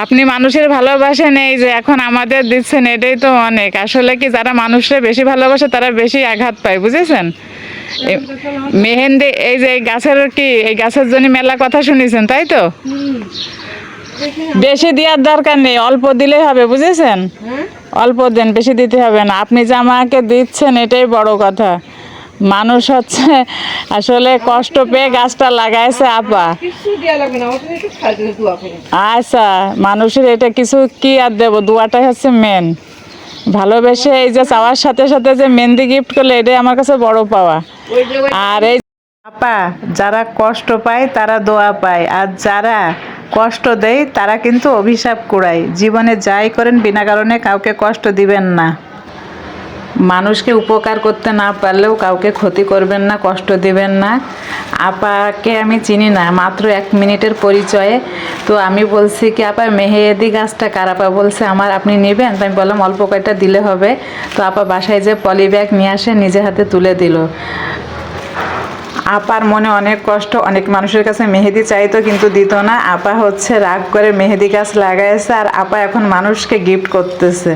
আপনি মানুষের ভালোবাসেন, এই যে এখন আমাদের দিচ্ছেন, এটাই তো অনেক। আসলে কি যারা মানুষের বেশি ভালোবাসে তারা বেশি আঘাত পায়, বুঝেছেন? মেহেন্দি এই যে এই গাছের কি এই গাছের জন্য মেলা কথা শুনেছেন, তাই তো? বেশি দেওয়ার দরকার নেই, অল্প দিলেই হবে, বুঝেছেন? অল্প দেন, বেশি দিতে হবে না। আপনি যে আমাকে দিচ্ছেন এটাই বড় কথা। মানুষ হচ্ছে আসলে কষ্ট পেয়ে গাছটা লাগাইছে আপা। আচ্ছা, মানুষের এটা কিছু কি আর দেবো, দোয়াটাই হচ্ছে মেন। ভালোবেসে এই যে চাওয়ার সাথে সাথে যে মেহেন্দি গিফট করলে এটাই আমার কাছে বড় পাওয়া। আর এই আপা, যারা কষ্ট পায় তারা দোয়া পায়, আর যারা কষ্ট দেয় তারা কিন্তু অভিশাপ কুড়ায়। জীবনে যাই করেন বিনা কারণে কাউকে কষ্ট দিবেন না। মানুষকে উপকার করতে না পারলেও কাউকে ক্ষতি করবেন না, কষ্ট দিবেন না। আপাকে আমি চিনি না, মাত্র 1 মিনিটের পরিচয়ে। তো আমি বলছি কি আপা মেহেদি গাছটা কার? আপা বলছে আমার, আপনি নেবেন? তো আমি বললাম অল্প কয়েকটা দিলে হবে। তো আপা বাসায় যে পলি ব্যাগ নিয়ে আসে নিজে হাতে তুলে দিল। আপার মনে অনেক কষ্ট, অনেক মানুষের কাছে মেহেদি চাইতো কিন্তু দিত না। আপা হচ্ছে রাগ করে মেহেদি গাছ লাগাইছে, আর আপা এখন মানুষকে গিফট করতেছে।